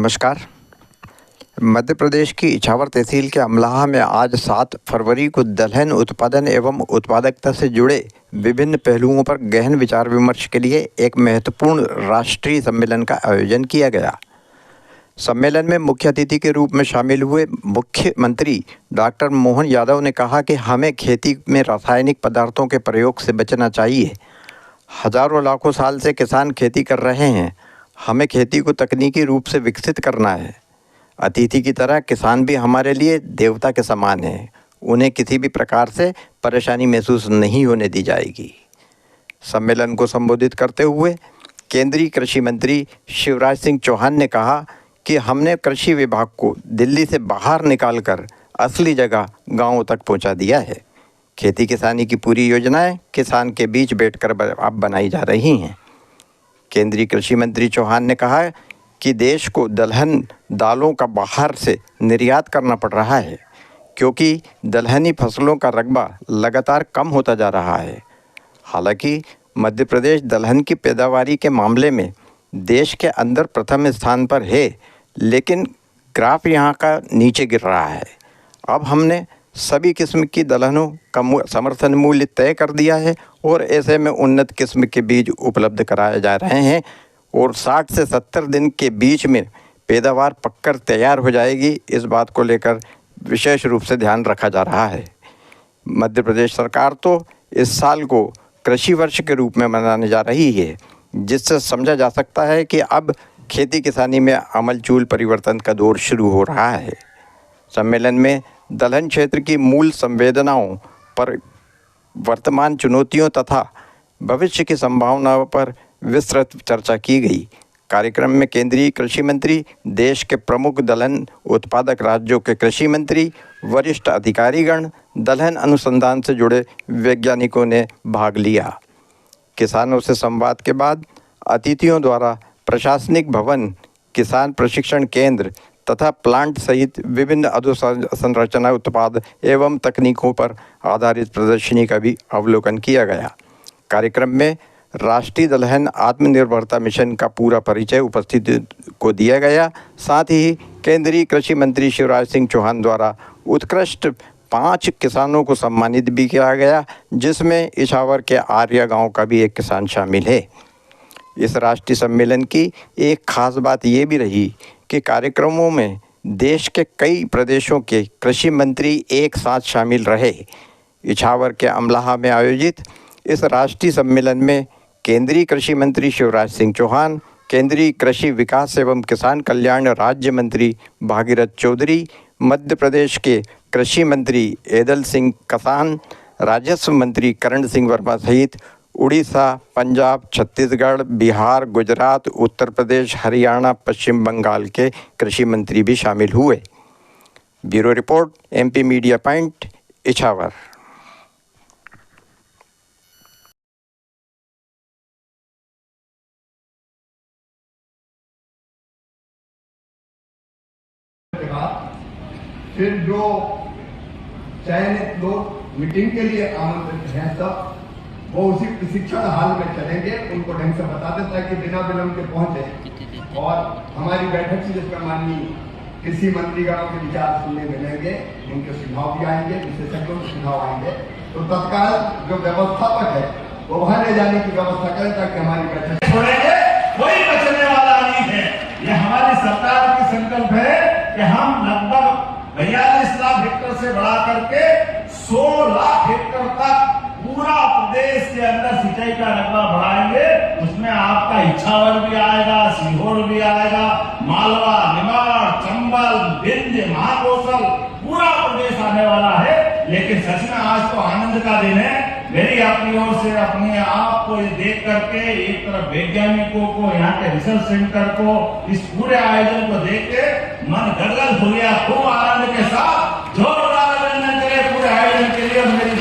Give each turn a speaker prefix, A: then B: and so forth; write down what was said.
A: नमस्कार। मध्य प्रदेश की इछावर तहसील के अमलाहा में आज 7 फरवरी को दलहन उत्पादन एवं उत्पादकता से जुड़े विभिन्न पहलुओं पर गहन विचार विमर्श के लिए एक महत्वपूर्ण राष्ट्रीय सम्मेलन का आयोजन किया गया। सम्मेलन में मुख्य अतिथि के रूप में शामिल हुए मुख्यमंत्री डॉक्टर मोहन यादव ने कहा कि हमें खेती में रासायनिक पदार्थों के प्रयोग से बचना चाहिए। हजारों लाखों साल से किसान खेती कर रहे हैं। हमें खेती को तकनीकी रूप से विकसित करना है। अतिथि की तरह किसान भी हमारे लिए देवता के समान हैं। उन्हें किसी भी प्रकार से परेशानी महसूस नहीं होने दी जाएगी। सम्मेलन को संबोधित करते हुए केंद्रीय कृषि मंत्री शिवराज सिंह चौहान ने कहा कि हमने कृषि विभाग को दिल्ली से बाहर निकालकर असली जगह गांवों तक पहुंचा दिया है। खेती किसानी की पूरी योजनाएं किसान के बीच बैठकर अब बनाई जा रही हैं। केंद्रीय कृषि मंत्री चौहान ने कहा कि देश को दलहन दालों का बाहर से निर्यात करना पड़ रहा है क्योंकि दलहनी फसलों का रकबा लगातार कम होता जा रहा है। हालांकि मध्य प्रदेश दलहन की पैदावारी के मामले में देश के अंदर प्रथम स्थान पर है, लेकिन ग्राफ यहाँ का नीचे गिर रहा है। अब हमने सभी किस्म की दलहनों का समर्थन मूल्य तय कर दिया है और ऐसे में उन्नत किस्म के बीज उपलब्ध कराए जा रहे हैं और 60 से 70 दिन के बीच में पैदावार पककर तैयार हो जाएगी। इस बात को लेकर विशेष रूप से ध्यान रखा जा रहा है। मध्य प्रदेश सरकार तो इस साल को कृषि वर्ष के रूप में मनाने जा रही है, जिससे समझा जा सकता है कि अब खेती किसानी में आमूल परिवर्तन का दौर शुरू हो रहा है। सम्मेलन में दलहन क्षेत्र की मूल संवेदनाओं पर, वर्तमान चुनौतियों तथा भविष्य की संभावनाओं पर विस्तृत चर्चा की गई। कार्यक्रम में केंद्रीय कृषि मंत्री, देश के प्रमुख दलहन उत्पादक राज्यों के कृषि मंत्री, वरिष्ठ अधिकारीगण, दलहन अनुसंधान से जुड़े वैज्ञानिकों ने भाग लिया। किसानों से संवाद के बाद अतिथियों द्वारा प्रशासनिक भवन, किसान प्रशिक्षण केंद्र तथा प्लांट सहित विभिन्न अधोसंरचना उत्पाद एवं तकनीकों पर आधारित प्रदर्शनी का भी अवलोकन किया गया। कार्यक्रम में राष्ट्रीय दलहन आत्मनिर्भरता मिशन का पूरा परिचय उपस्थिति को दिया गया। साथ ही केंद्रीय कृषि मंत्री शिवराज सिंह चौहान द्वारा उत्कृष्ट 5 किसानों को सम्मानित भी किया गया, जिसमें इछावर के आर्या गांव का भी एक किसान शामिल है। इस राष्ट्रीय सम्मेलन की एक खास बात ये भी रही कि कार्यक्रमों में देश के कई प्रदेशों के कृषि मंत्री एक साथ शामिल रहे। इछावर के अमलाहा में आयोजित इस राष्ट्रीय सम्मेलन में केंद्रीय कृषि मंत्री शिवराज सिंह चौहान, केंद्रीय कृषि विकास एवं किसान कल्याण राज्य मंत्री भागीरथ चौधरी, मध्य प्रदेश के कृषि मंत्री ऐदल सिंह कसान, राजस्व मंत्री करण सिंह वर्मा सहित उड़ीसा, पंजाब, छत्तीसगढ़, बिहार, गुजरात, उत्तर प्रदेश, हरियाणा, पश्चिम बंगाल के कृषि मंत्री भी शामिल हुए। Bureau report, MP media point, Ichhawar.
B: फिर जो चयनित लोग मीटिंग के लिए आमंत्रित हैं सब वो उसी प्रशिक्षण हाल में चलेंगे, उनको ढंग से बता दें ताकि बिना विलंब के पहुंचे। और हमारी बैठक से जिसमें माननीय कृषि मंत्रीगणों के विचार सुनने मिलेंगे, उनके सुझाव भी आएंगे, विशेषज्ञों के सुझाव आएंगे, तो तत्काल जो व्यवस्थापक है वो वहां ले जाने की व्यवस्था करें ताकि हमारी बैठक
C: छोड़ेंगे, कोई बचने वाला नहीं है। ये हमारी सरकार की संकल्प है कि हम लगभग 42 लाख हेक्टेयर से बढ़ा करके 100 लाख हेक्टेयर तक पूरा प्रदेश के अंदर सिंचाई का रकबा बढ़ाएंगे। उसमें आपका इछावर भी आएगा, सीहोर भी आएगा, मालवा, निमाड़, चंबल, विंध्य, महाकौशल, पूरा प्रदेश आने वाला है। लेकिन सच में आज तो आनंद का दिन है। मेरी अपनी ओर से अपने आप को देख करके, एक तरफ वैज्ञानिकों को, यहाँ के रिसर्च सेंटर को, इस पूरे आयोजन को देख के मन गदगद हो गया। खूब आनंद के साथ जोरदार अभिनंदन करें पूरे आयोजन के लिए। मेरी